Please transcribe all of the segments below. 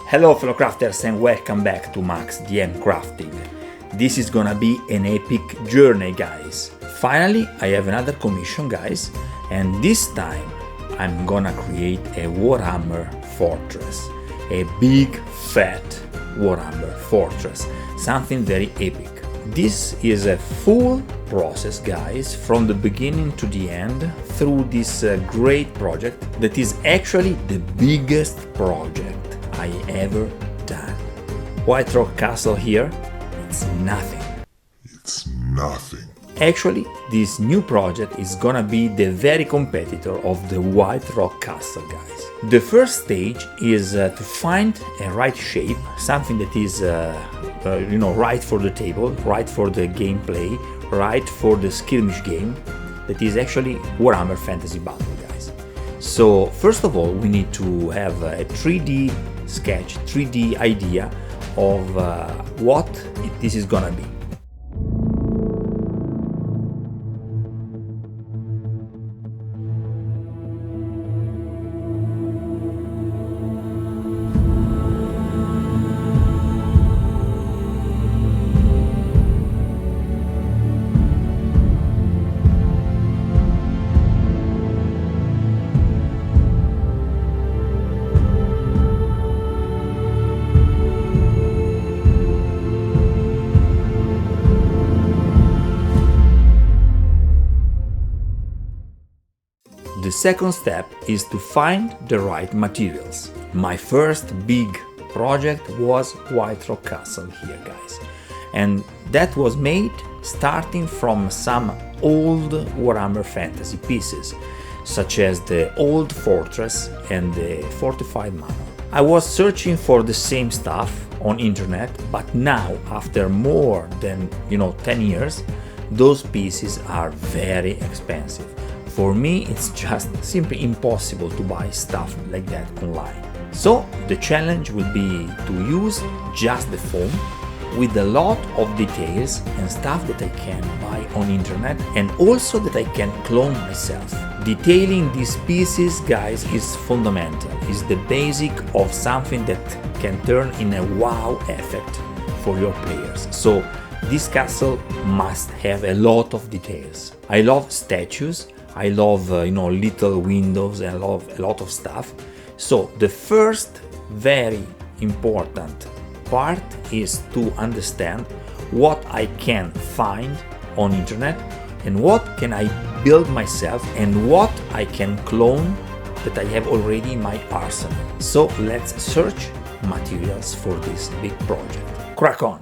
Hello fellow crafters and welcome back to maxdmcrafting. This is gonna be an epic journey, guys. Finally, I have another commission, guys, and this time I'm gonna create a Warhammer fortress. A big fat Warhammer fortress, something very epic. This is a full process, guys, from the beginning to the end through this great project that is actually the biggest project I ever done. White Rock Castle here, it's nothing. It's nothing. Actually, this new project is gonna be the very competitor of the White Rock Castle, guys. The first stage is to find a right shape, something that is right for the table, right for the gameplay, right for the skirmish game, that is actually Warhammer Fantasy Battle, guys. So first of all, we need to have a 3D sketch, 3D idea of what this is gonna be. The second step is to find the right materials. My first big project was White Rock Castle here, guys. And that was made starting from some old Warhammer Fantasy pieces, such as the old fortress and the fortified manor. I was searching for the same stuff on internet, but now, after more than 10 years, those pieces are very expensive. For me, it's just simply impossible to buy stuff like that online. So the challenge will be to use just the foam with a lot of details and stuff that I can buy on internet and also that I can clone myself. Detailing these pieces, guys, is fundamental, is the basic of something that can turn in a wow effect for your players. So this castle must have a lot of details. I love statues. I love, little windows and I love a lot of stuff. So the first very important part is to understand what I can find on internet and what can I build myself and what I can clone that I have already in my arsenal. So let's search materials for this big project. Crack on!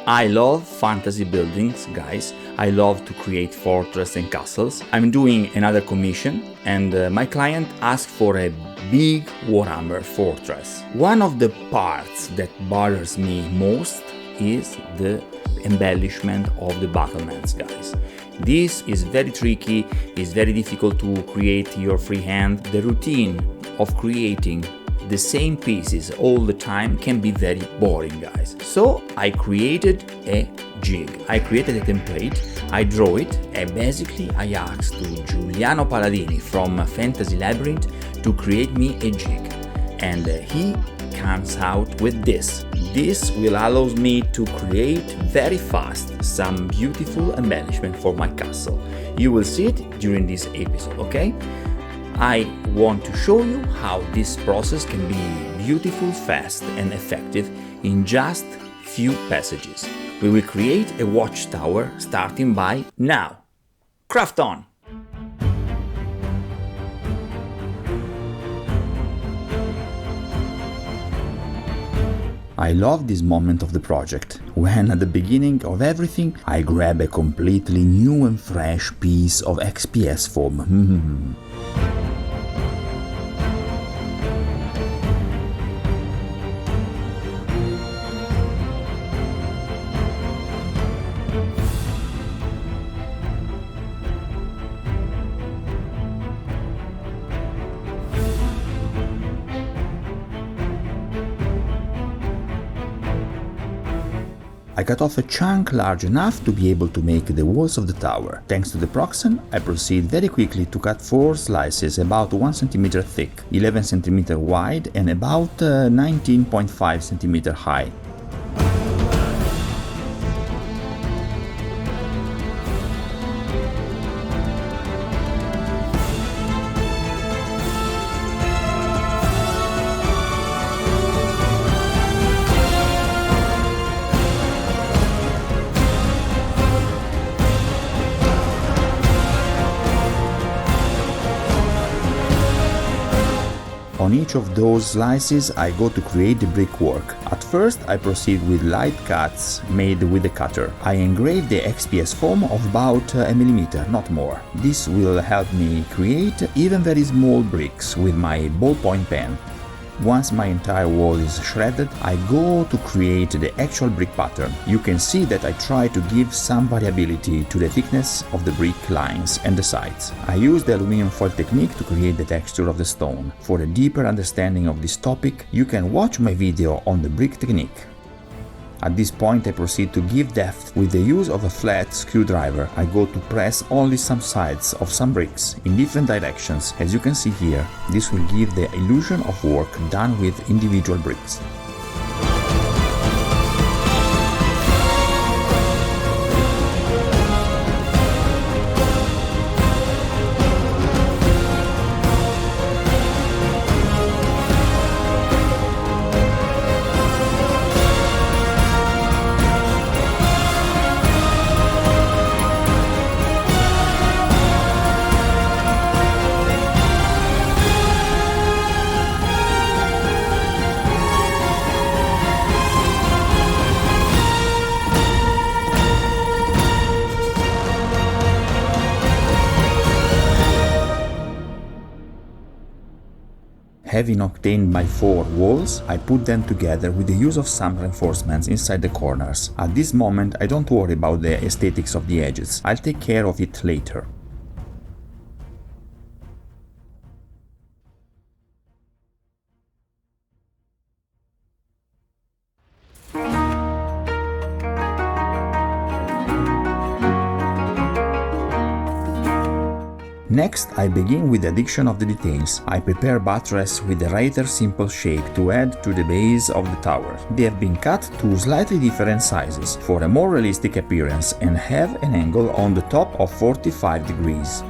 I love fantasy buildings, guys. I love to create fortresses and castles. I'm doing another commission and my client asked for a big Warhammer fortress. One of the parts that bothers me most is the embellishment of the battlements, guys. This is very tricky, it's very difficult to create your freehand. The routine of creating the same pieces all the time can be very boring, guys. So I created a jig. I created a template, I draw it, and basically I asked to Giuliano Paladini from Fantasy Labyrinth to create me a jig. And he comes out with this. This will allow me to create very fast some beautiful embellishment for my castle. You will see it during this episode, okay? I want to show you how this process can be beautiful, fast and effective in just few passages. We will create a watchtower starting by now. Craft on! I love this moment of the project, when at the beginning of everything I grab a completely new and fresh piece of XPS foam. I cut off a chunk large enough to be able to make the walls of the tower. Thanks to the proxen, I proceed very quickly to cut 4 slices about 1 cm thick, 11 cm wide and about 19.5 cm high. On each of those slices I go to create the brickwork. At first I proceed with light cuts made with the cutter. I engrave the XPS foam of about a millimeter, not more. This will help me create even very small bricks with my ballpoint pen. Once my entire wall is shredded, I go to create the actual brick pattern. You can see that I try to give some variability to the thickness of the brick lines and the sides. I use the aluminum foil technique to create the texture of the stone. For a deeper understanding of this topic, you can watch my video on the brick technique. At this point I proceed to give depth with the use of a flat screwdriver. I go to press only some sides of some bricks in different directions. As you can see here, this will give the illusion of work done with individual bricks. Having obtained my 4 walls, I put them together with the use of some reinforcements inside the corners. At this moment I don't worry about the aesthetics of the edges, I'll take care of it later. Next, I begin with the addition of the details. I prepare buttress with a rather simple shape to add to the base of the tower. They have been cut to slightly different sizes for a more realistic appearance and have an angle on the top of 45 degrees.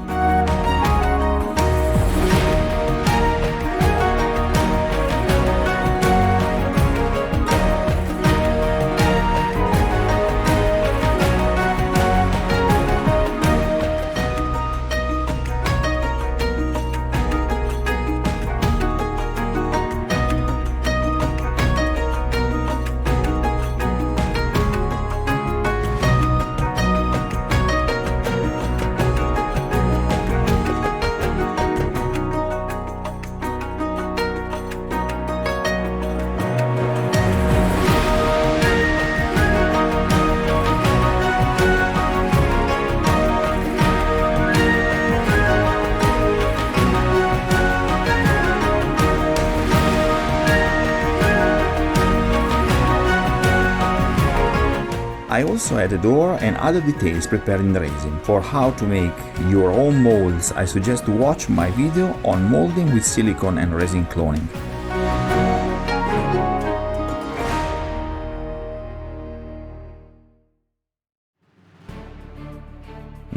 I also add a door and other details prepared in resin. For how to make your own molds, I suggest to watch my video on molding with silicone and resin cloning.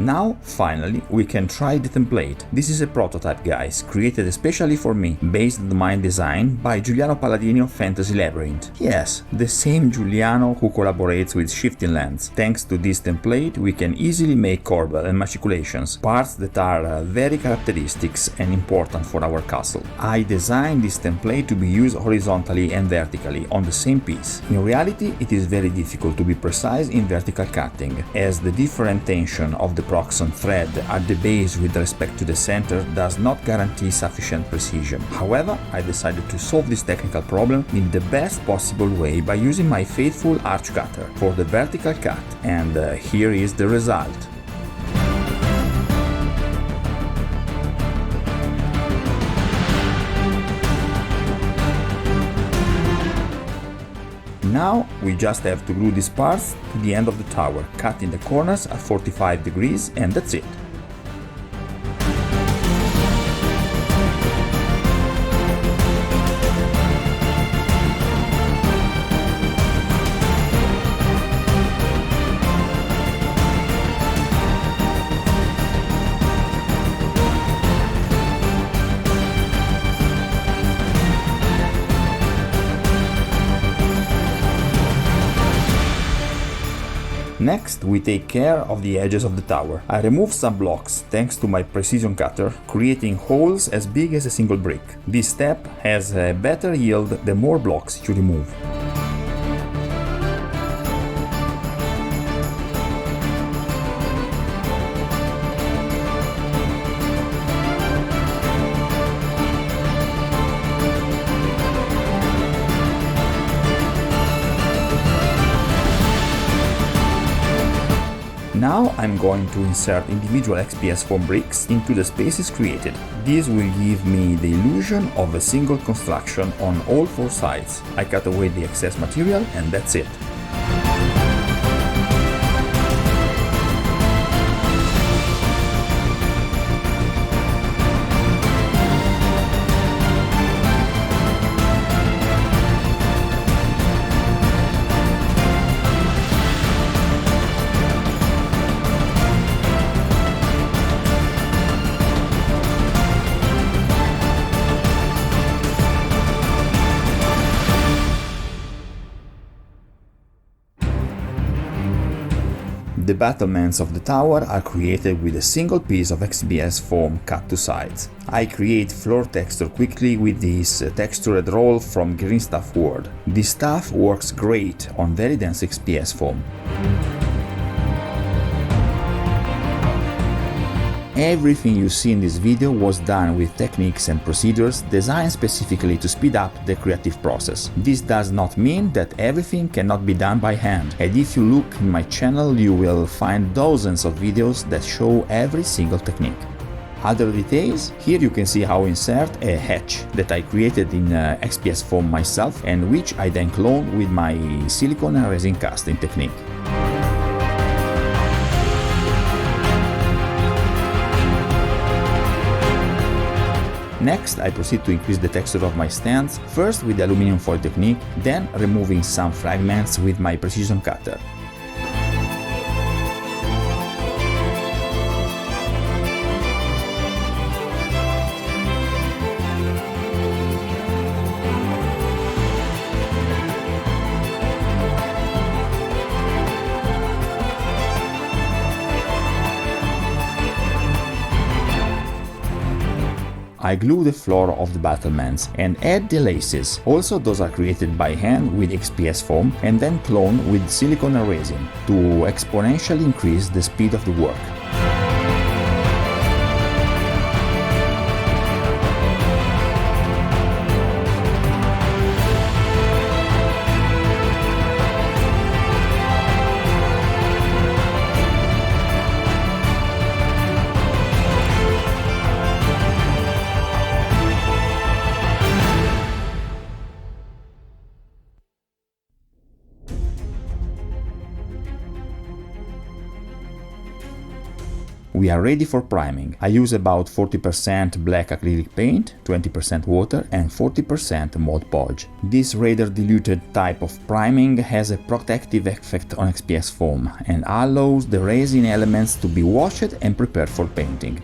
Now, finally, we can try the template. This is a prototype, guys, created especially for me, based on my design by Giuliano Palladini of Fantasy Labyrinth. Yes, the same Giuliano who collaborates with Shifting Lands. Thanks to this template, we can easily make corbel and maculations, parts that are very characteristic and important for our castle. I designed this template to be used horizontally and vertically on the same piece. In reality, it is very difficult to be precise in vertical cutting, as the different tension of the proxon thread at the base with respect to the center does not guarantee sufficient precision. However, I decided to solve this technical problem in the best possible way by using my faithful arch cutter for the vertical cut, and here is the result. Now we just have to glue these parts to the end of the tower, cutting the corners at 45 degrees, and that's it. Next, we take care of the edges of the tower. I remove some blocks thanks to my precision cutter, creating holes as big as a single brick. This step has a better yield the more blocks you remove. Now I'm going to insert individual XPS foam bricks into the spaces created. This will give me the illusion of a single construction on all four sides. I cut away the excess material and that's it. The battlements of the tower are created with a single piece of XPS foam cut to size. I create floor texture quickly with this textured roll from Green Stuff World. This stuff works great on very dense XPS foam. Everything you see in this video was done with techniques and procedures designed specifically to speed up the creative process. This does not mean that everything cannot be done by hand, and if you look in my channel you will find dozens of videos that show every single technique. Other details, here you can see how I insert a hatch that I created in XPS foam myself and which I then clone with my silicone and resin casting technique. Next, I proceed to increase the texture of my stands, first with the aluminum foil technique, then removing some fragments with my precision cutter. I glue the floor of the battlements and add the laces. Also, those are created by hand with XPS foam and then clone with silicone and resin to exponentially increase the speed of the work. we are ready for priming. I use about 40% black acrylic paint, 20% water and 40% Mod Podge. This rather diluted type of priming has a protective effect on XPS foam and allows the resin elements to be washed and prepared for painting.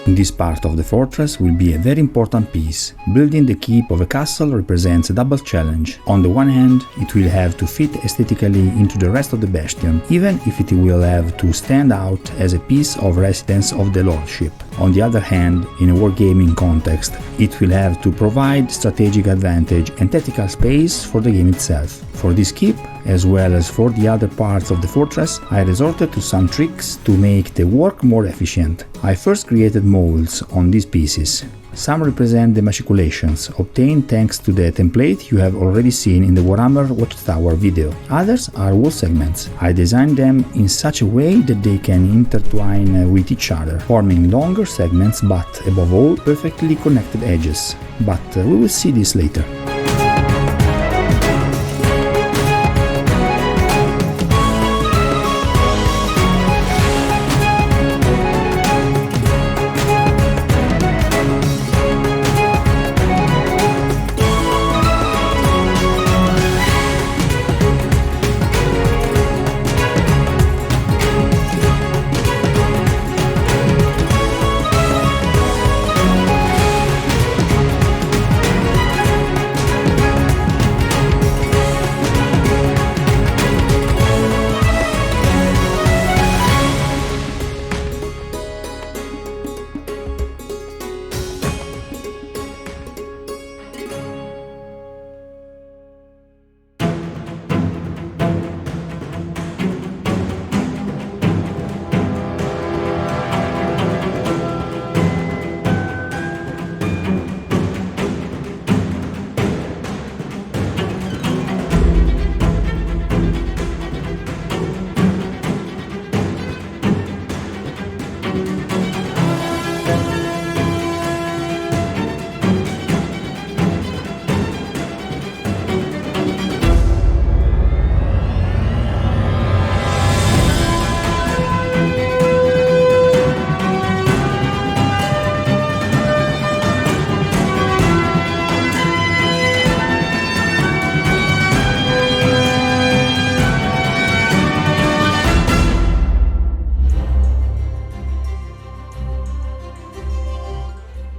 This part of the fortress will be a very important piece. Building the keep of a castle represents a double challenge. On the one hand, it will have to fit aesthetically into the rest of the Bastion, even if it will have to stand out as a piece of residence of the lordship. On the other hand, in a wargaming context, it will have to provide strategic advantage and tactical space for the game itself. For this keep, as well as for the other parts of the fortress, I resorted to some tricks to make the work more efficient. I first created molds on these pieces. Some represent the machicolations, obtained thanks to the template you have already seen in the Warhammer watchtower video. Others are wall segments. I designed them in such a way that they can intertwine with each other, forming longer segments but, above all, perfectly connected edges. But we will see this later.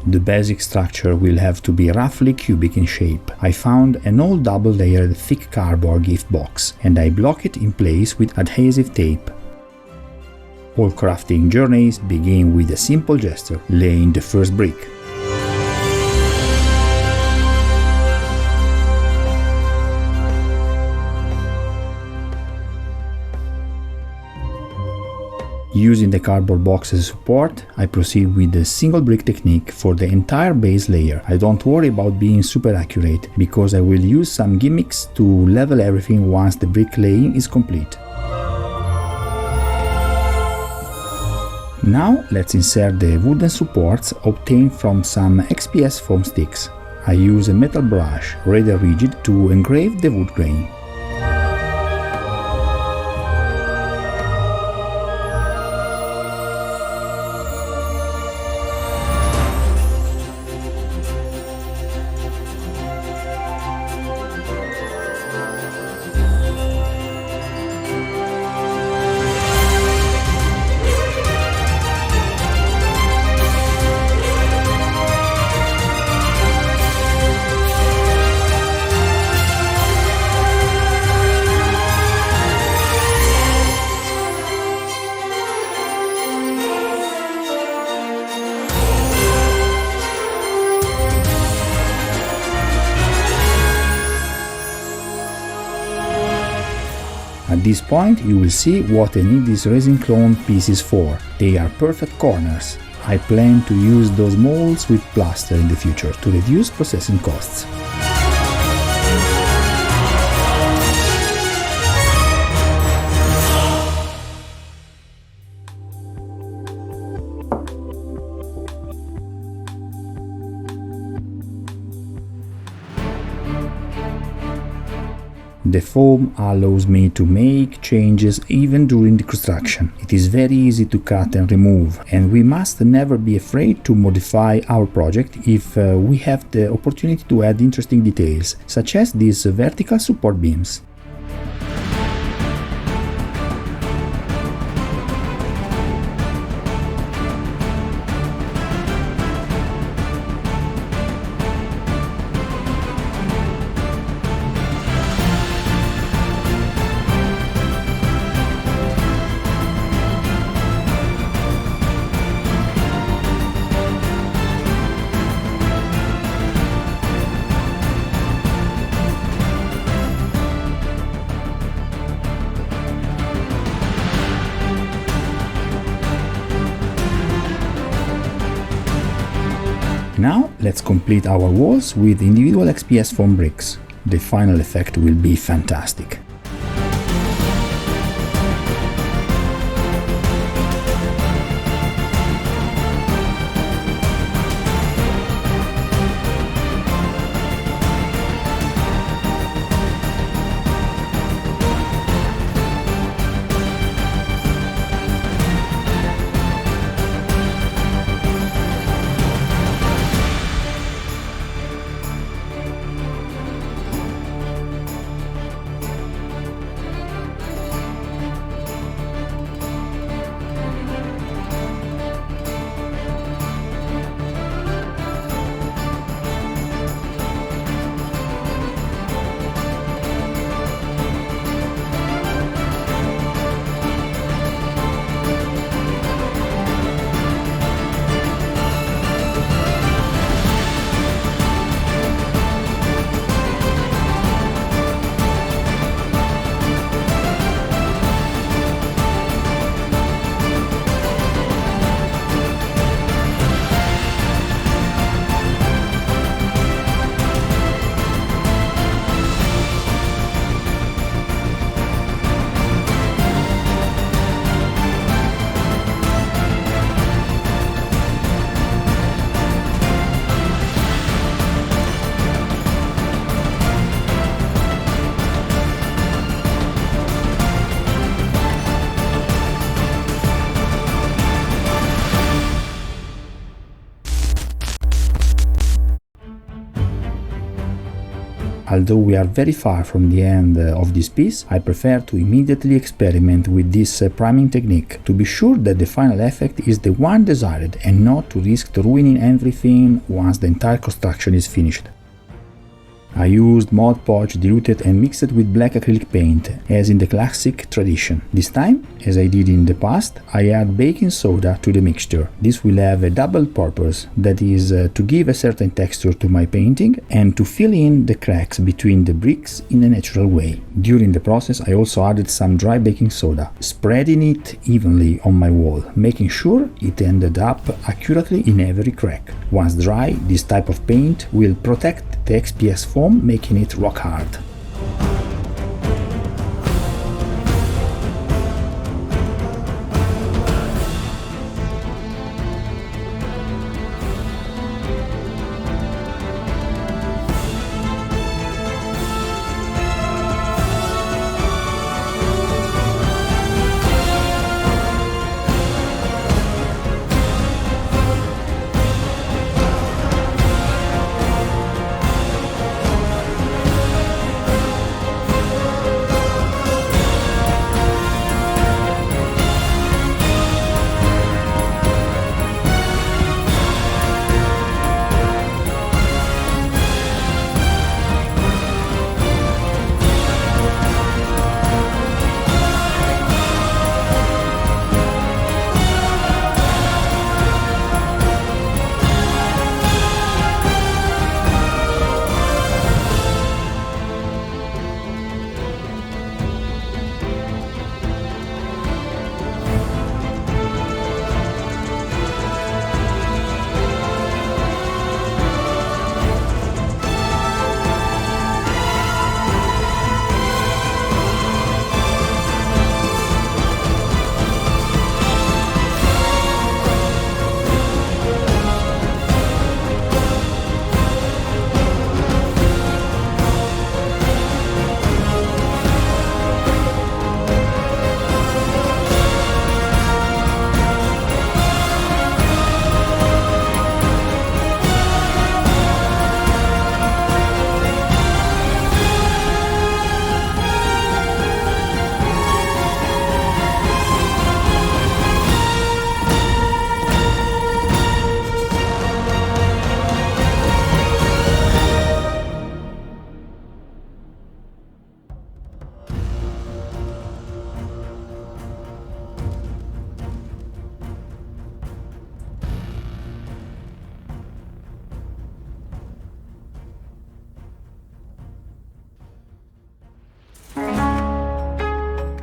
The basic structure will have to be roughly cubic in shape. I found an old double-layered thick cardboard gift box and I block it in place with adhesive tape. All crafting journeys begin with a simple gesture, laying the first brick. Using the cardboard box as support, I proceed with the single brick technique for the entire base layer. I don't worry about being super accurate, because I will use some gimmicks to level everything once the brick laying is complete. Now let's insert the wooden supports obtained from some XPS foam sticks. I use a metal brush, rather rigid, to engrave the wood grain. At this point you will see what I need these resin clone pieces for. They are perfect corners. I plan to use those molds with plaster in the future to reduce processing costs. The foam allows me to make changes even during the construction. It is very easy to cut and remove, and we must never be afraid to modify our project if we have the opportunity to add interesting details, such as these vertical support beams. Now let's complete our walls with individual XPS foam bricks. The final effect will be fantastic. although we are very far from the end of this piece, I prefer to immediately experiment with this priming technique, to be sure that the final effect is the one desired and not to risk ruining everything once the entire construction is finished. I used Mod Podge diluted and mixed with black acrylic paint, as in the classic tradition. This time, as I did in the past, I add baking soda to the mixture. This will have a double purpose, that is, to give a certain texture to my painting and to fill in the cracks between the bricks in a natural way. During the process, I also added some dry baking soda, spreading it evenly on my wall, making sure it ended up accurately in every crack. Once dry, this type of paint will protect the XPS foam, making it rock hard.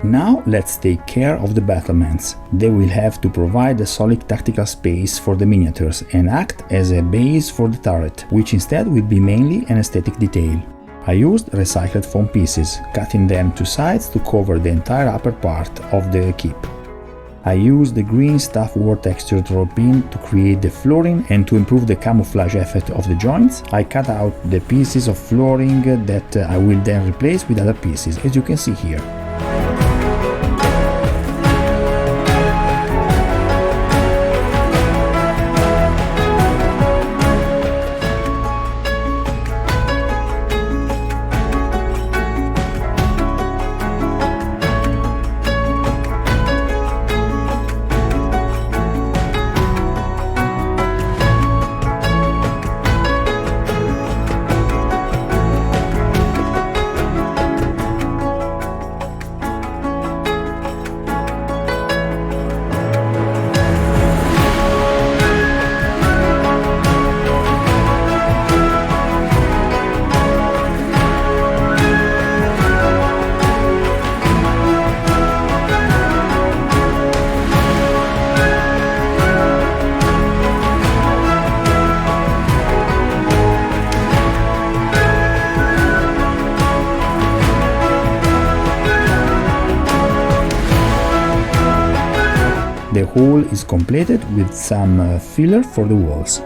Now let's take care of the battlements. They will have to provide a solid tactical space for the miniatures and act as a base for the turret, which instead will be mainly an aesthetic detail. I used recycled foam pieces, cutting them to sides to cover the entire upper part of the keep. I used the green stuff war textured rope in to create the flooring, and to improve the camouflage effect of the joints, I cut out the pieces of flooring that I will then replace with other pieces, as you can see here. The whole is completed with some filler for the walls.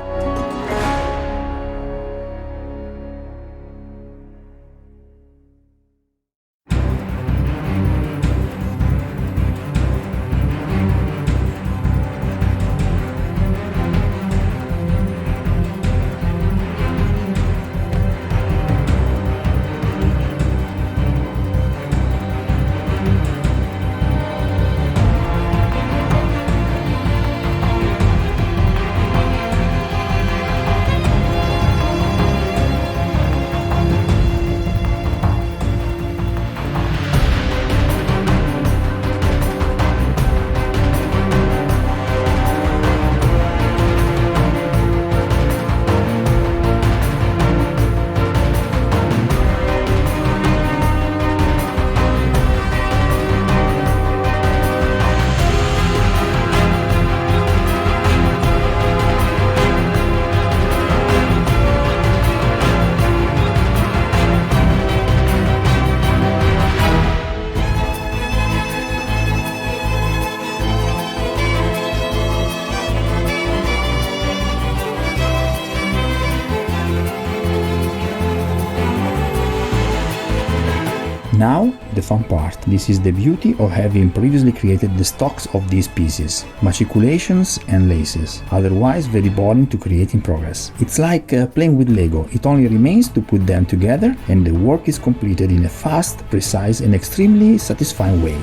Now, the fun part. This is the beauty of having previously created the stocks of these pieces, maculations and laces, otherwise very boring to create in progress. It's like playing with Lego, it only remains to put them together and the work is completed in a fast, precise and extremely satisfying way.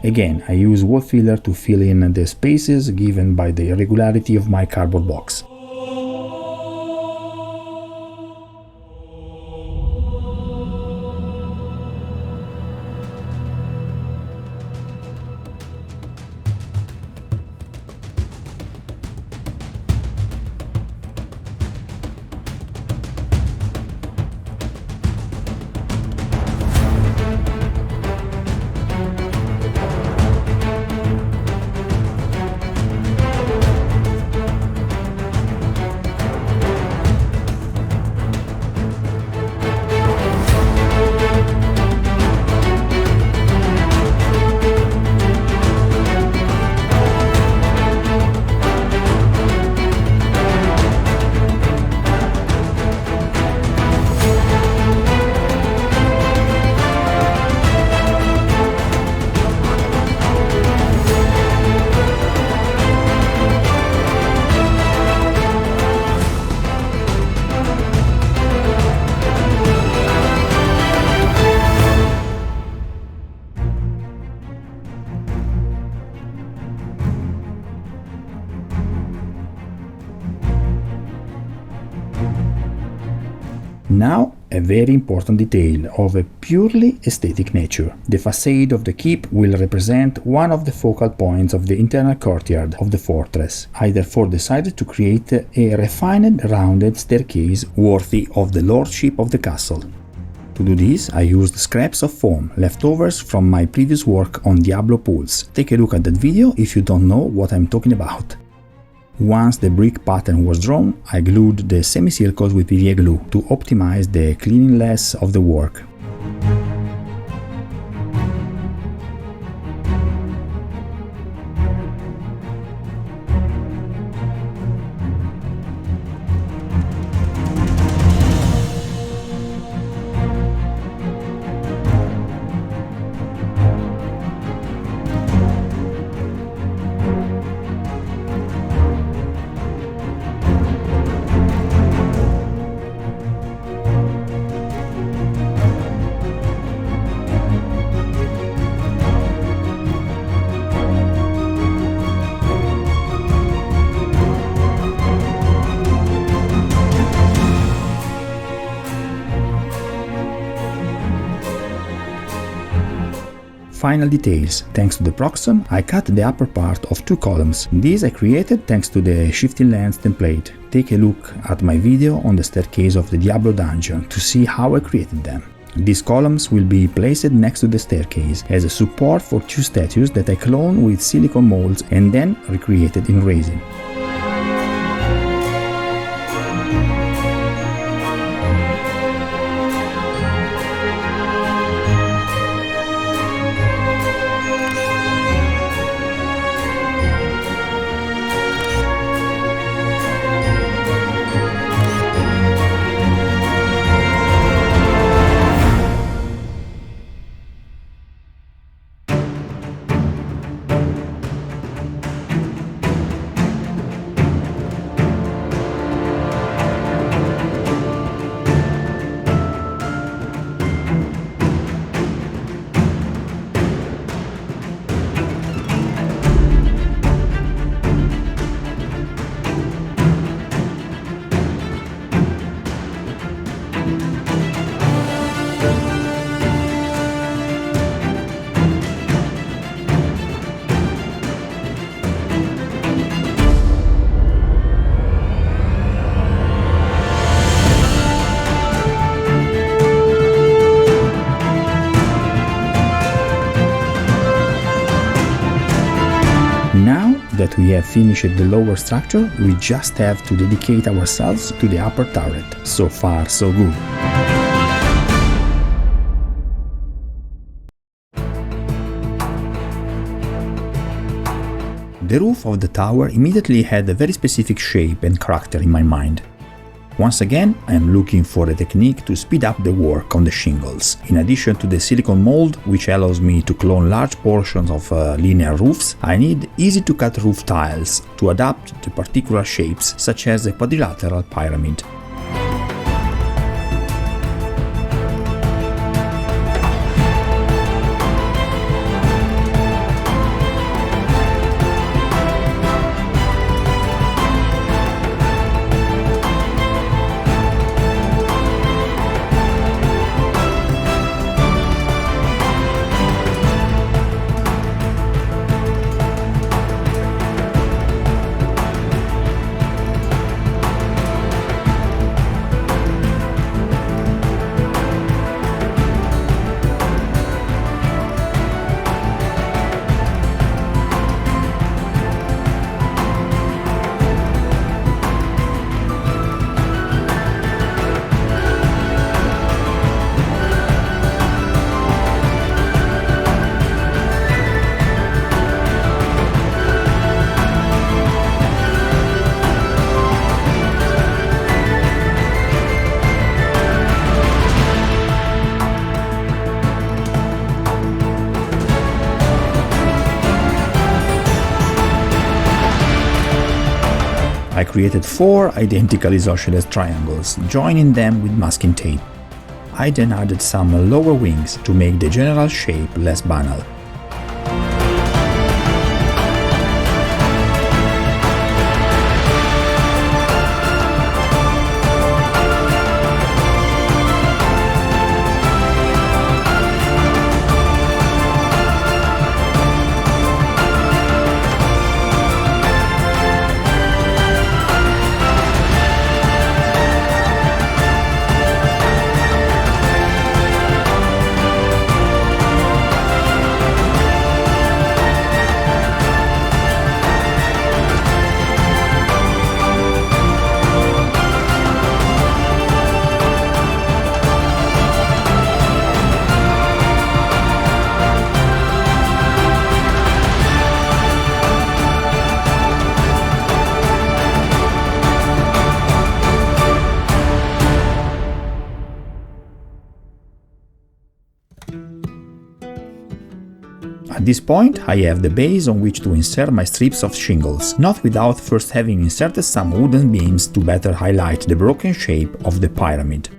Again, I use wall filler to fill in the spaces given by the irregularity of my cardboard box. Now, a very important detail of a purely aesthetic nature. The facade of the keep will represent one of the focal points of the internal courtyard of the fortress. I therefore decided to create a refined, rounded staircase worthy of the lordship of the castle. To do this, I used scraps of foam, leftovers from my previous work on Diablo pools. Take a look at that video if you don't know what I'm talking about. Once the brick pattern was drawn, I glued the semicircles with PVA glue to optimize the cleanliness of the work. Final details. Thanks to the proxen, I cut the upper part of two columns. These I created thanks to the shifting lens template. Take a look at my video on the staircase of the Diablo dungeon to see how I created them. These columns will be placed next to the staircase as a support for two statues that I cloned with silicone molds and then recreated in resin. that we have finished the lower structure, we just have to dedicate ourselves to the upper turret. So far, so good. The roof of the tower immediately had a very specific shape and character in my mind. Once again, I am looking for a technique to speed up the work on the shingles. In addition to the silicone mold, which allows me to clone large portions of linear roofs, I need easy-to-cut roof tiles to adapt to particular shapes, such as a quadrilateral pyramid. I created 4 identical isosceles triangles, joining them with masking tape. I then added some lower wings to make the general shape less banal. At this point, I have the base on which to insert my strips of shingles, not without first having inserted some wooden beams to better highlight the broken shape of the pyramid.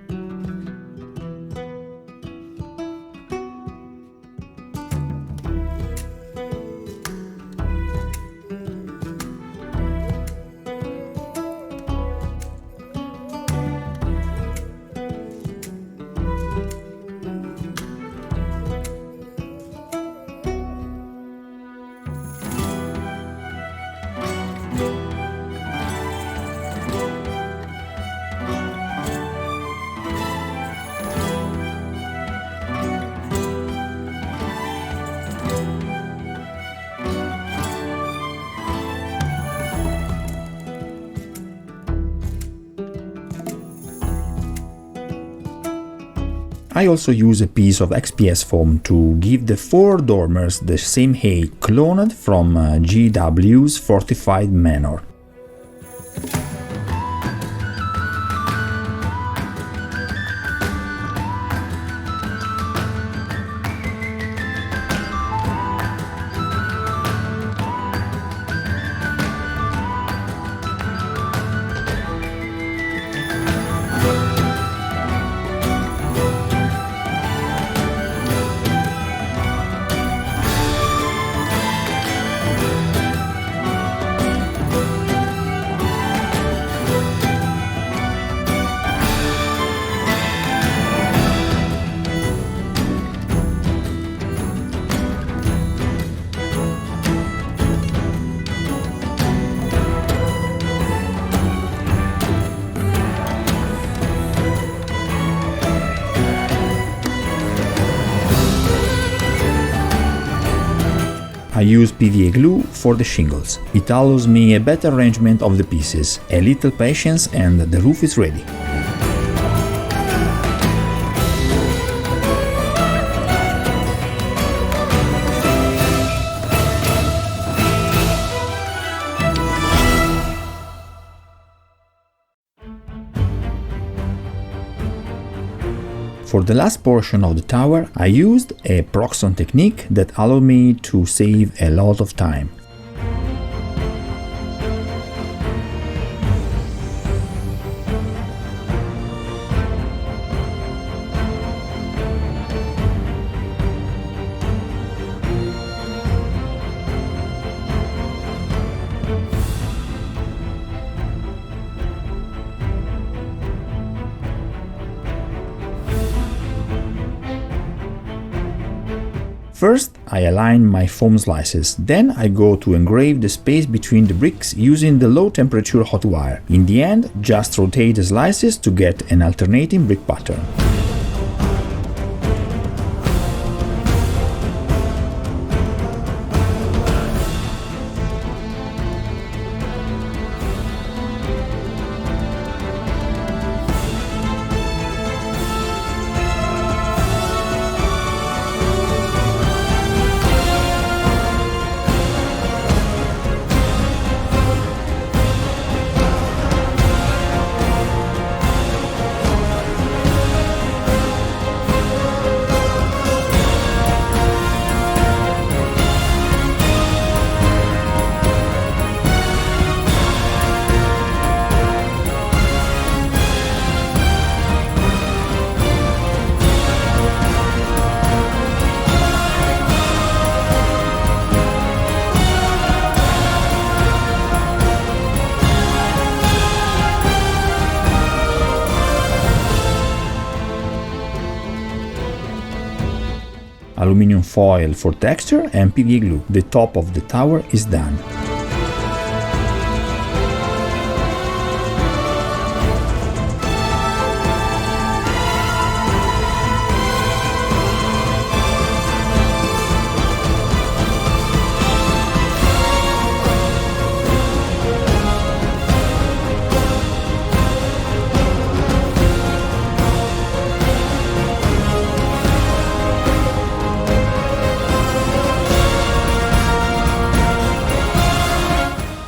I also use a piece of XPS foam to give the 4 dormers the same height cloned from GW's fortified manor. I use PVA glue for the shingles. It allows me a better arrangement of the pieces. A little patience and the roof is ready. For the last portion of the tower, I used a Proxon technique that allowed me to save a lot of time. First, I align my foam slices, then I go to engrave the space between the bricks using the low temperature hot wire. In the end, just rotate the slices to get an alternating brick pattern. Aluminium foil for texture and PVA glue. The top of the tower is done.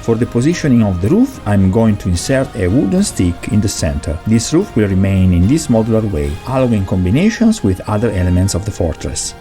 For the positioning of the roof, I'm going to insert a wooden stick in the center. This roof will remain in this modular way, allowing combinations with other elements of the fortress.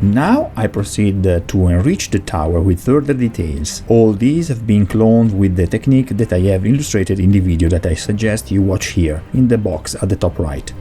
Now I proceed to enrich the tower with further details. All these have been cloned with the technique that I have illustrated in the video that I suggest you watch here, in the box at the top right.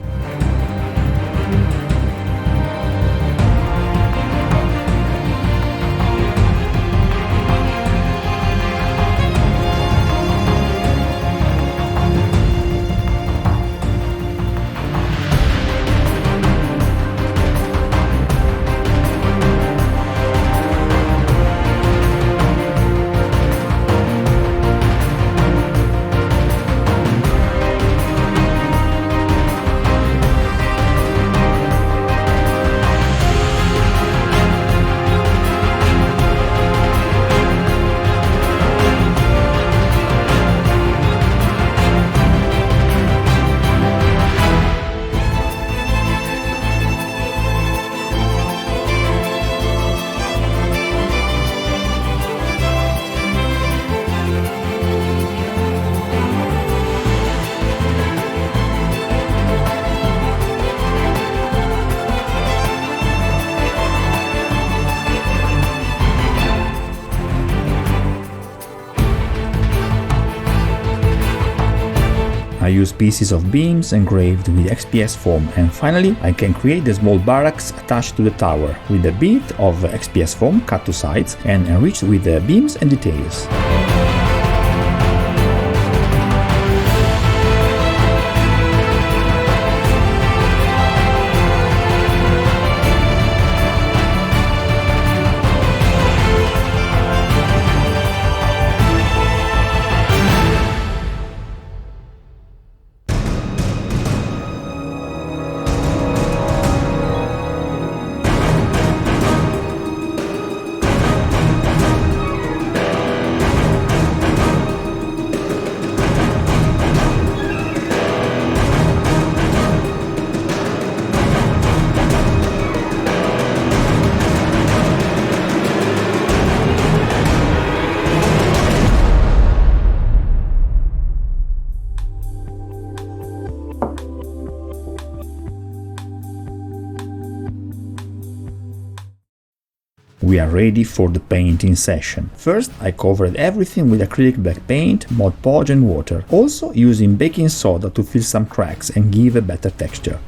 use pieces of beams engraved with XPS foam, and finally I can create the small barracks attached to the tower with a bit of XPS foam cut to size and enriched with the beams and details. We are ready for the painting session. First, I covered everything with acrylic black paint, Mod Podge and water, also using baking soda to fill some cracks and give a better texture.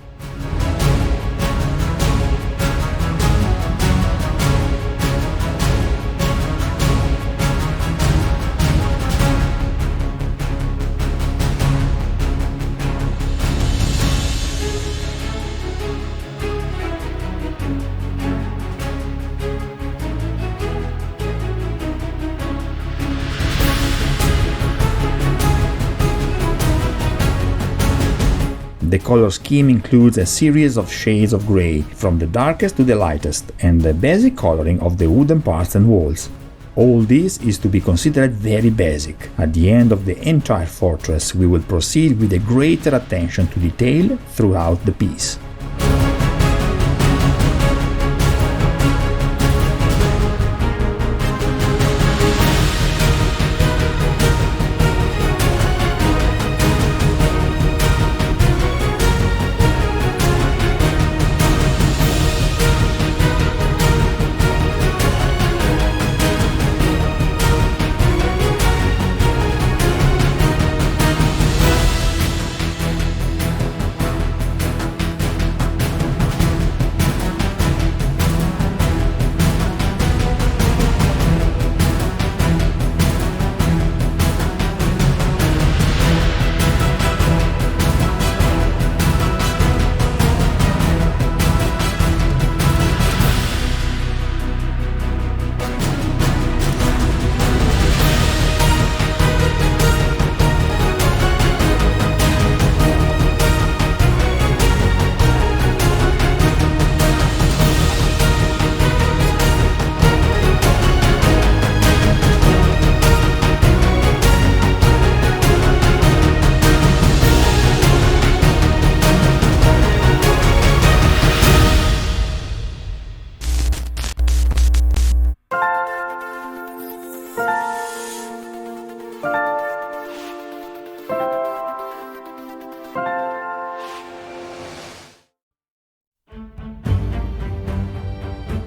The color scheme includes a series of shades of grey, from the darkest to the lightest, and the basic coloring of the wooden parts and walls. All this is to be considered very basic. At the end of the entire fortress, we will proceed with a greater attention to detail throughout the piece.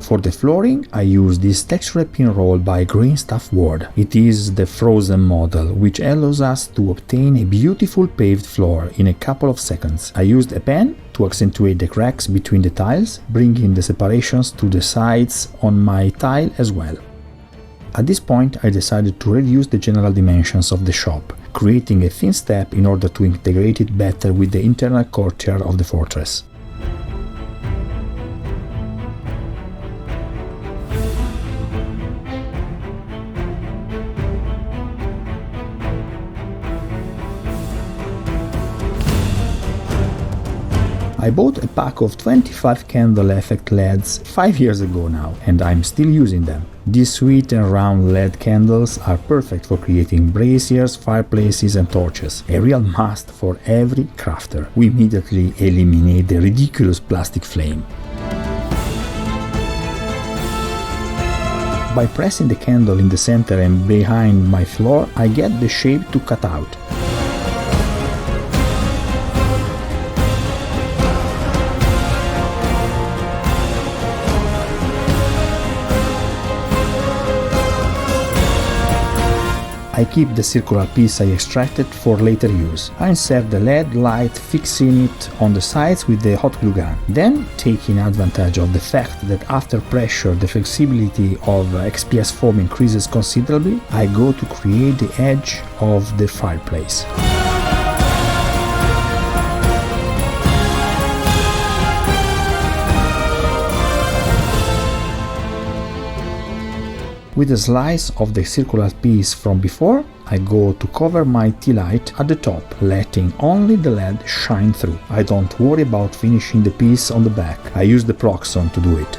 For the flooring, I use this texture pin roll by Green Stuff Wood. It is the frozen model, which allows us to obtain a beautiful paved floor in a couple of seconds. I used a pen to accentuate the cracks between the tiles, bringing the separations to the sides on my tile as well. At this point, I decided to reduce the general dimensions of the shop, creating a thin step in order to integrate it better with the internal courtyard of the fortress. I bought a pack of 25 candle effect LEDs 5 years ago now, and I'm still using them. These sweet and round LED candles are perfect for creating braziers, fireplaces and torches, a real must for every crafter. We immediately eliminate the ridiculous plastic flame. By pressing the candle in the center and behind my floor, I get the shape to cut out. I keep the circular piece I extracted for later use. I insert the LED light, fixing it on the sides with the hot glue gun. Then, taking advantage of the fact that after pressure the flexibility of XPS foam increases considerably, I go to create the edge of the fireplace. With a slice of the circular piece from before, I go to cover my tea light at the top, letting only the LED shine through. I don't worry about finishing the piece on the back. I use the Proxon to do it.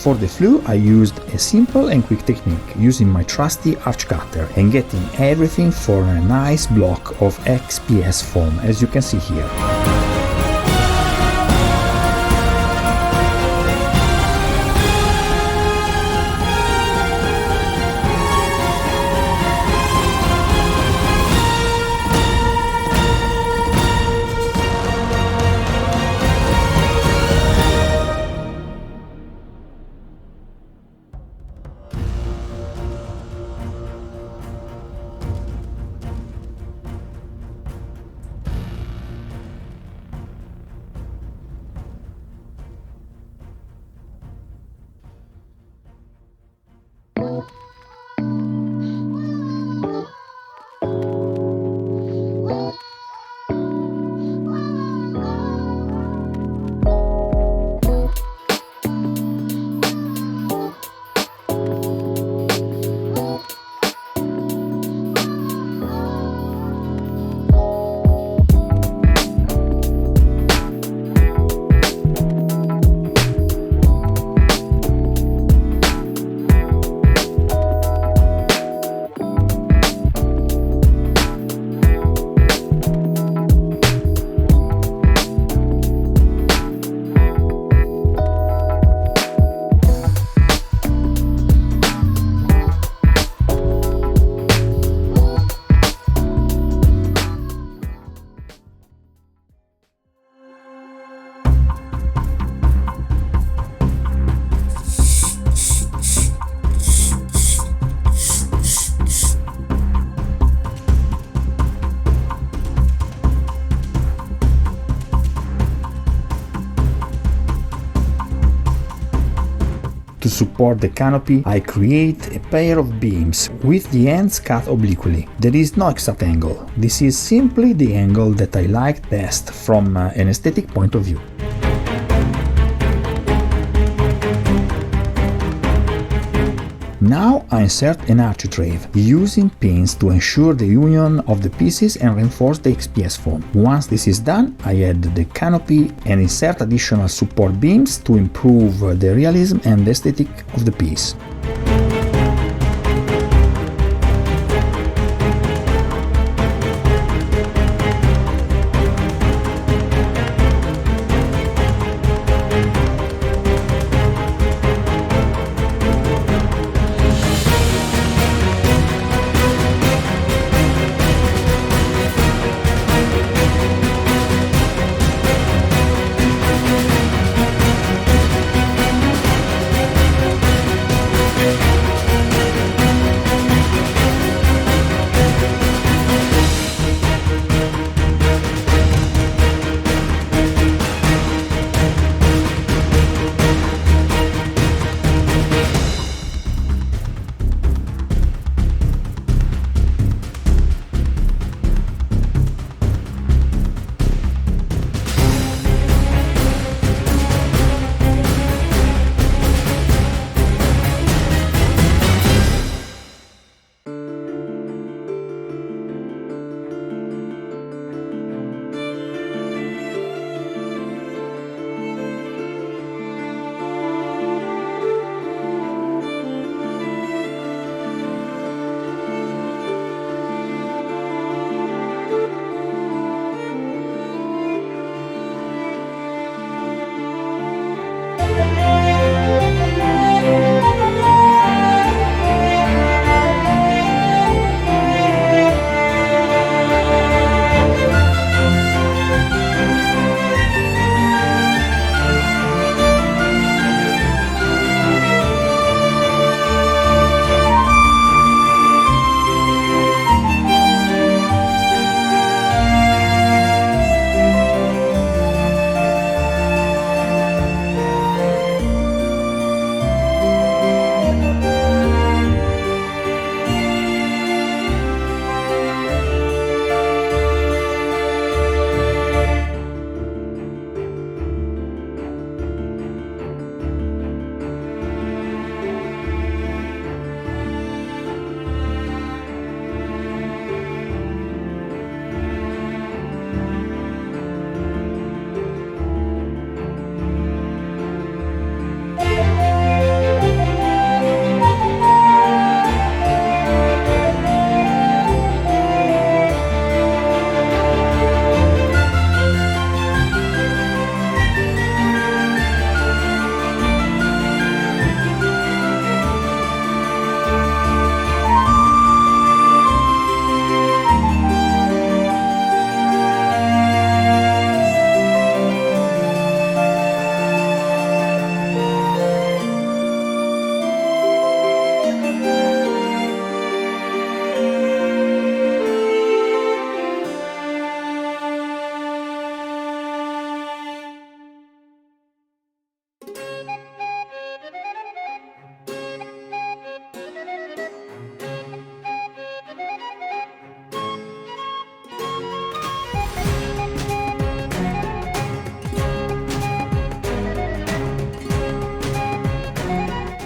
For the flue, I used a simple and quick technique, using my trusty arch cutter and getting everything for a nice block of XPS foam, as you can see here. To support the canopy, I create a pair of beams with the ends cut obliquely. There is no exact angle. This is simply the angle that I liked best from an aesthetic point of view. Now I insert an architrave, using pins to ensure the union of the pieces and reinforce the XPS foam. Once this is done, I add the canopy and insert additional support beams to improve the realism and aesthetic of the piece.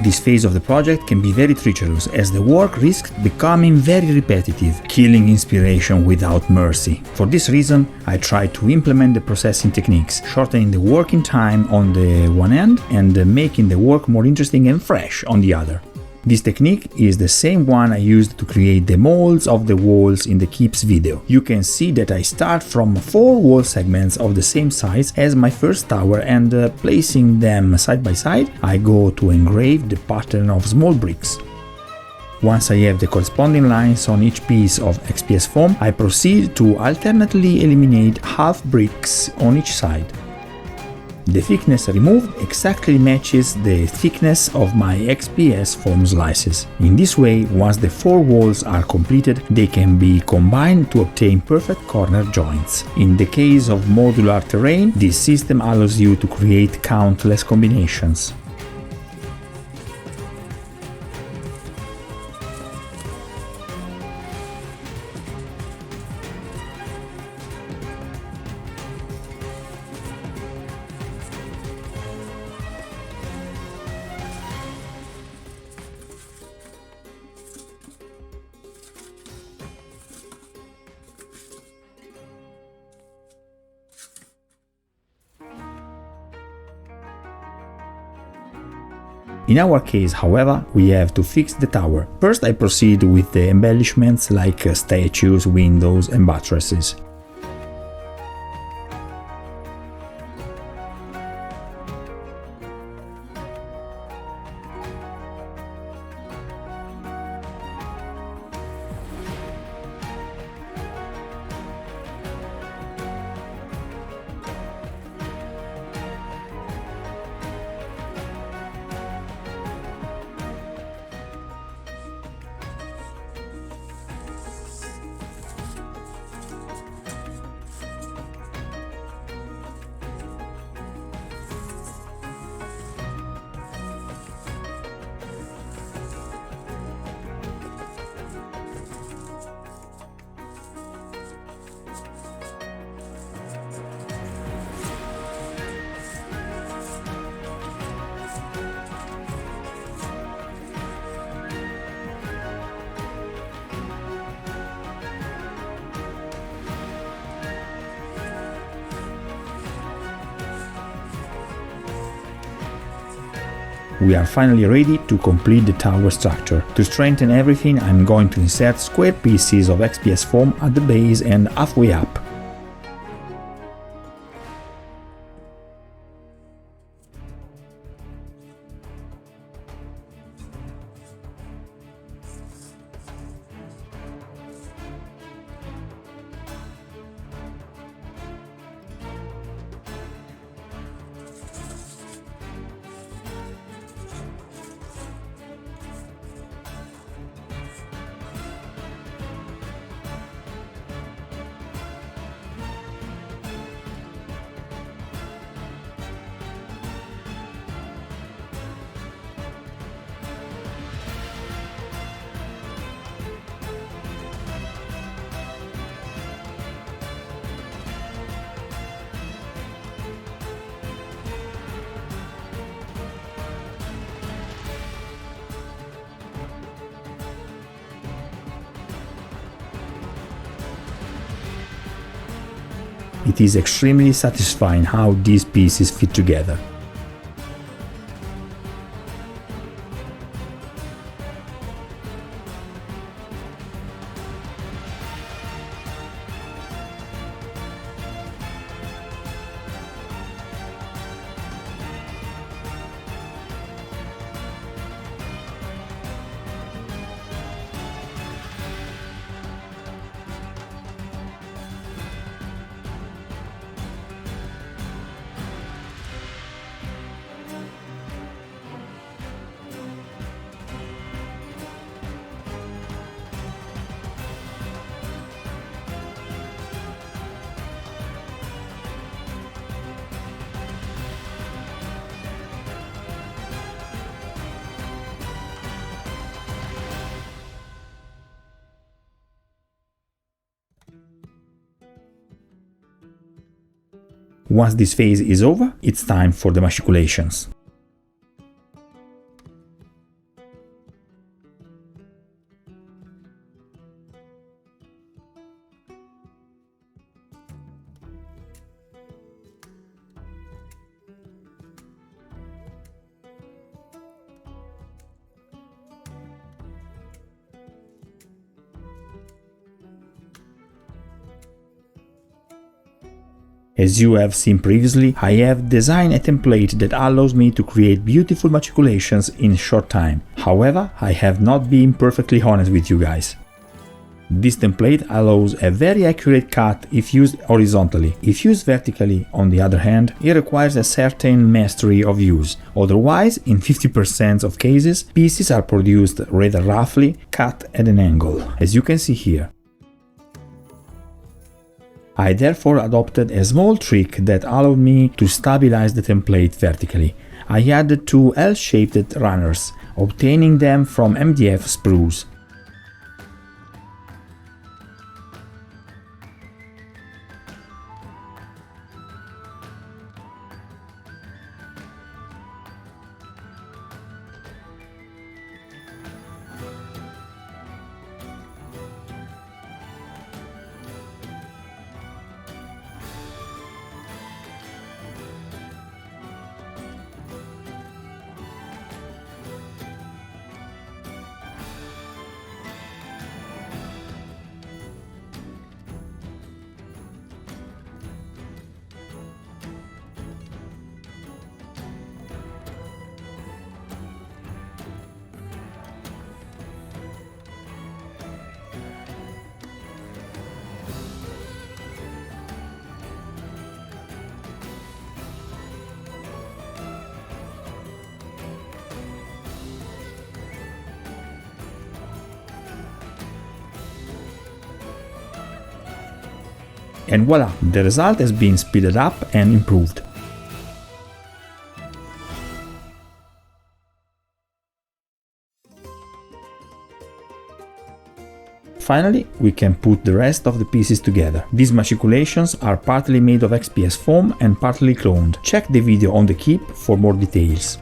This phase of the project can be very treacherous, as the work risks becoming very repetitive, killing inspiration without mercy. For this reason, I try to implement the processing techniques, shortening the working time on the one hand and making the work more interesting and fresh on the other. This technique is the same one I used to create the molds of the walls in the Keeps video. You can see that I start from 4 wall segments of the same size as my first tower, and placing them side by side, I go to engrave the pattern of small bricks. Once I have the corresponding lines on each piece of XPS foam, I proceed to alternately eliminate half bricks on each side. The thickness removed exactly matches the thickness of my XPS foam slices. In this way, once the 4 walls are completed, they can be combined to obtain perfect corner joints. In the case of modular terrain, this system allows you to create countless combinations. In our case, however, we have to fix the tower. First, I proceed with the embellishments like statues, windows and buttresses. We are finally ready to complete the tower structure. To strengthen everything, I'm going to insert square pieces of XPS foam at the base and halfway up. It is extremely satisfying how these pieces fit together. Once this phase is over, it's time for the machiculations. As you have seen previously, I have designed a template that allows me to create beautiful maculations in a short time. However, I have not been perfectly honest with you guys. This template allows a very accurate cut if used horizontally. If used vertically, on the other hand, it requires a certain mastery of use. Otherwise, in 50% of cases, pieces are produced rather roughly, cut at an angle, as you can see here. I therefore adopted a small trick that allowed me to stabilize the template vertically. I added two L-shaped runners, obtaining them from MDF sprues. And voila, the result has been speeded up and improved. Finally, we can put the rest of the pieces together. These maculations are partly made of XPS foam and partly cloned. Check the video on the keep for more details.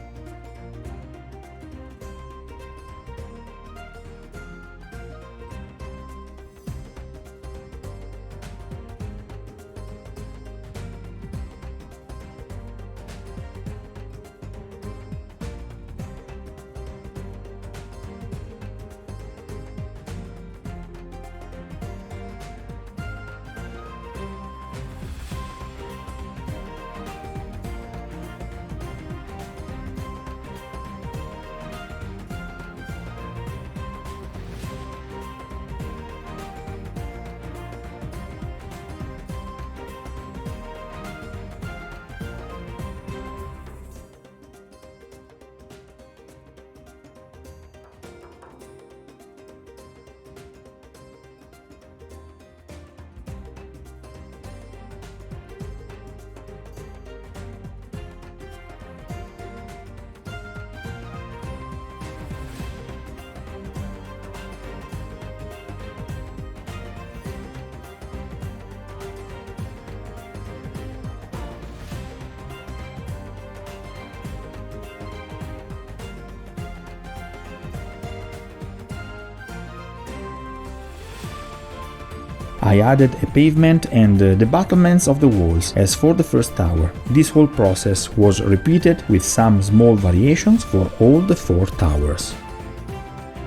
I added a pavement and the battlements of the walls, as for the first tower. This whole process was repeated with some small variations for all the 4 towers.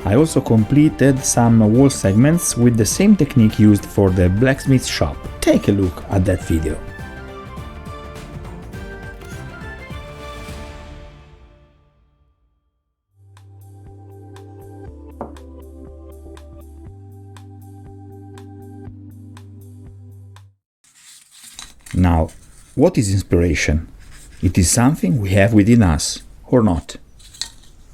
I also completed some wall segments with the same technique used for the blacksmith shop. Take a look at that video. Now, what is inspiration? It is something we have within us, or not.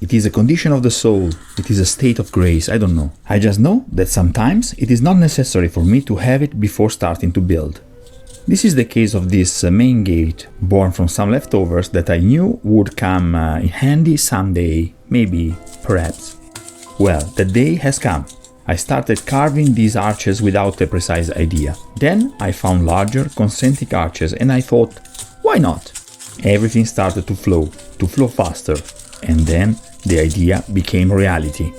It is a condition of the soul, it is a state of grace, I don't know. I just know that sometimes it is not necessary for me to have it before starting to build. This is the case of this main gate, born from some leftovers that I knew would come in handy someday, maybe, perhaps. Well, the day has come. I started carving these arches without a precise idea. Then I found larger, concentric arches and I thought, why not? Everything started to flow faster, and then the idea became reality.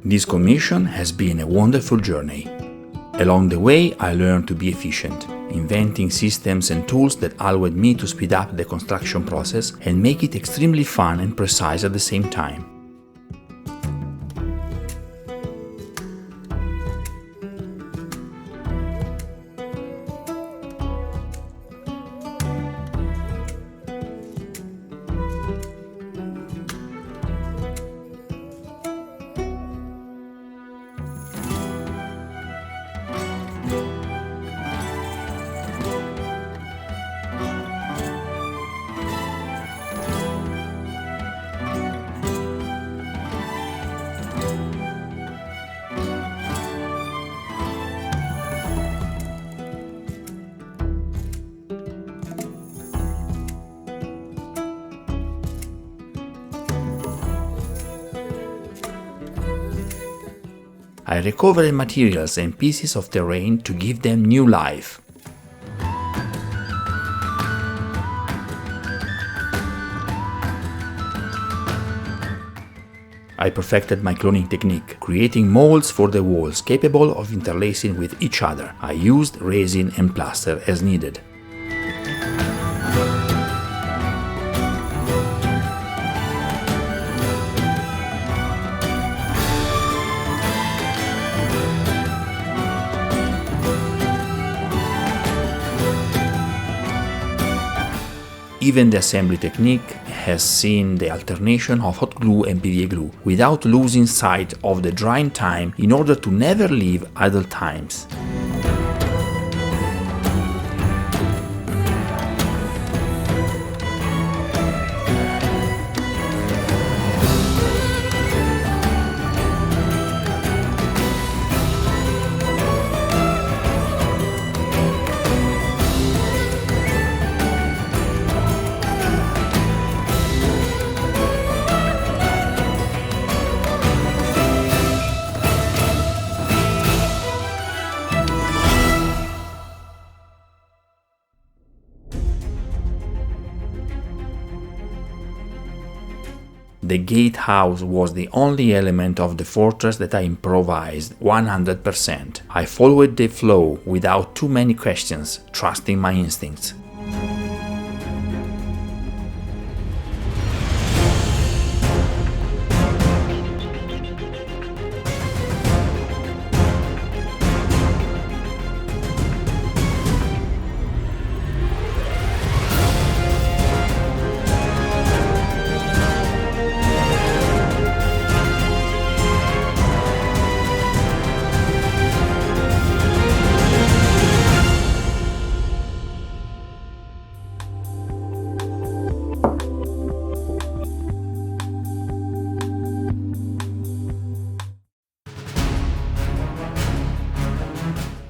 This commission has been a wonderful journey. Along the way, I learned to be efficient, inventing systems and tools that allowed me to speed up the construction process and make it extremely fun and precise at the same time. I recovered materials and pieces of terrain to give them new life. I perfected my cloning technique, creating molds for the walls capable of interlacing with each other. I used resin and plaster as needed. Even the assembly technique has seen the alternation of hot glue and PVA glue, without losing sight of the drying time in order to never leave idle times. The gatehouse was the only element of the fortress that I improvised 100%. I followed the flow without too many questions, trusting my instincts.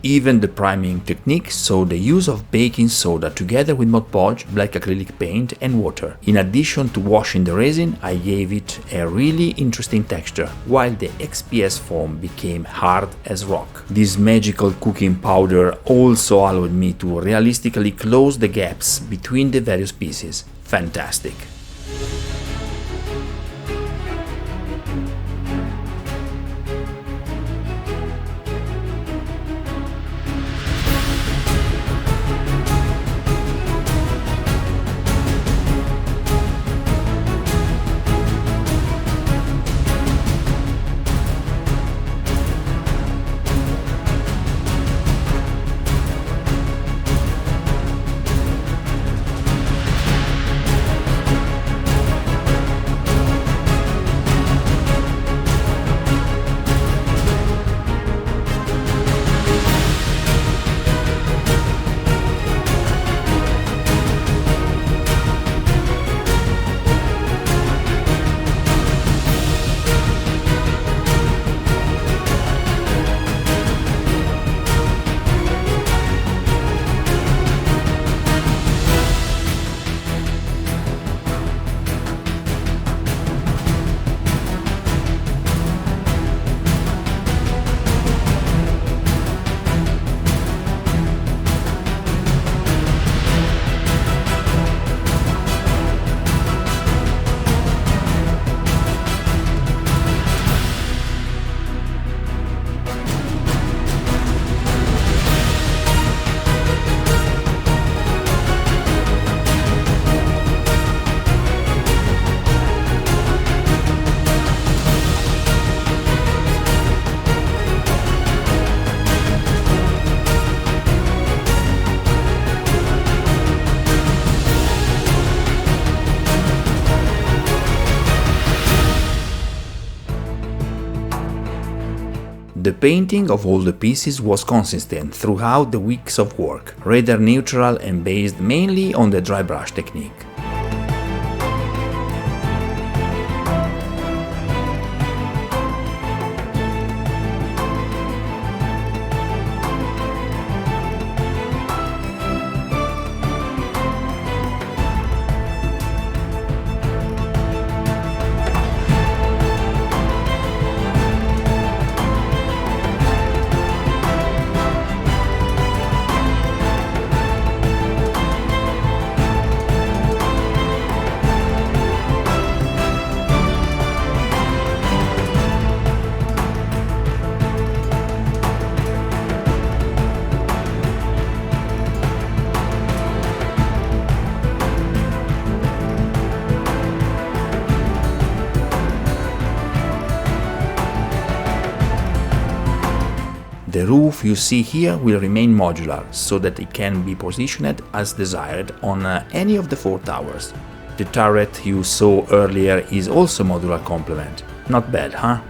Even the priming technique saw the use of baking soda together with Mod Podge, black acrylic paint and water. In addition to washing the resin, I gave it a really interesting texture, while the XPS foam became hard as rock. This magical cooking powder also allowed me to realistically close the gaps between the various pieces. Fantastic! The painting of all the pieces was consistent throughout the weeks of work, rather neutral and based mainly on the dry brush technique. The roof you see here will remain modular, so that it can be positioned as desired on any of the 4 towers. The turret you saw earlier is also modular complement. Not bad, huh?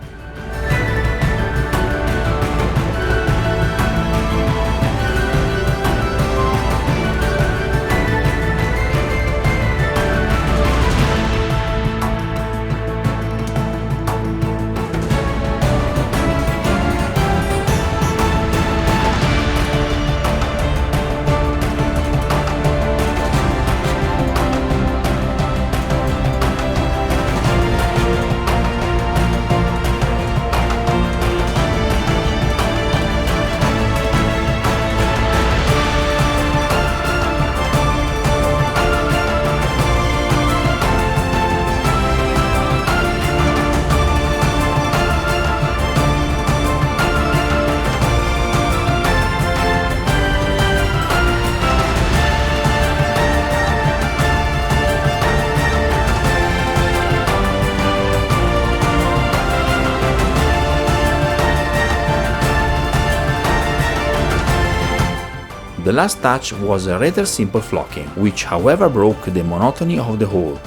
The last touch was a rather simple flocking, which however broke the monotony of the whole.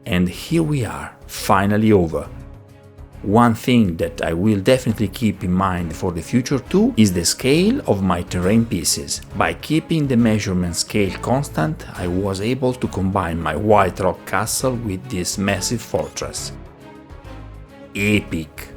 And here we are, finally over. One thing that I will definitely keep in mind for the future too is the scale of my terrain pieces. By keeping the measurement scale constant, I was able to combine my white rock castle with this massive fortress. Epic!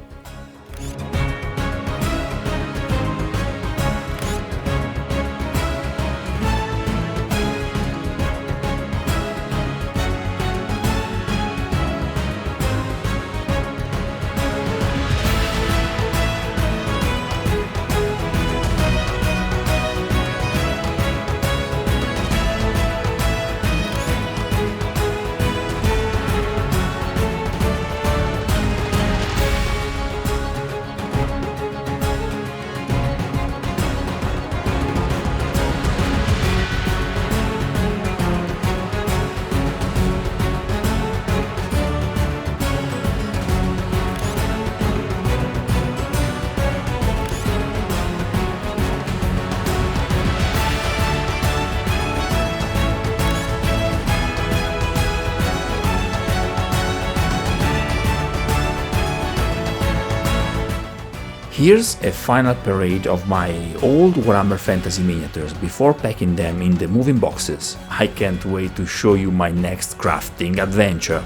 Here's a final parade of my old Warhammer Fantasy miniatures before packing them in the moving boxes. I can't wait to show you my next crafting adventure.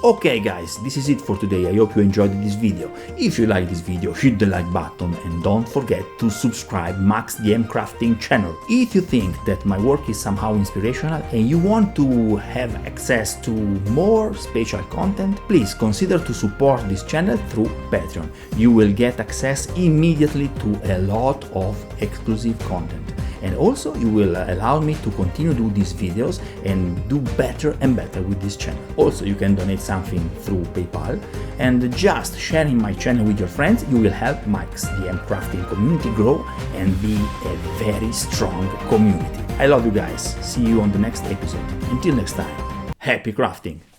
Okay guys, this is it for today. I hope you enjoyed this video. If you like this video, hit the like button and don't forget to subscribe maxdmcrafting channel. If you think that my work is somehow inspirational and you want to have access to more special content, please consider to support this channel through Patreon. You will get access immediately to a lot of exclusive content. And also you will allow me to continue do these videos and do better and better with this channel. Also you can donate something through PayPal, and just sharing my channel with your friends, you will help maxdmcrafting community grow and be a very strong community. I love you guys. See you on the next episode. Until next time, happy crafting!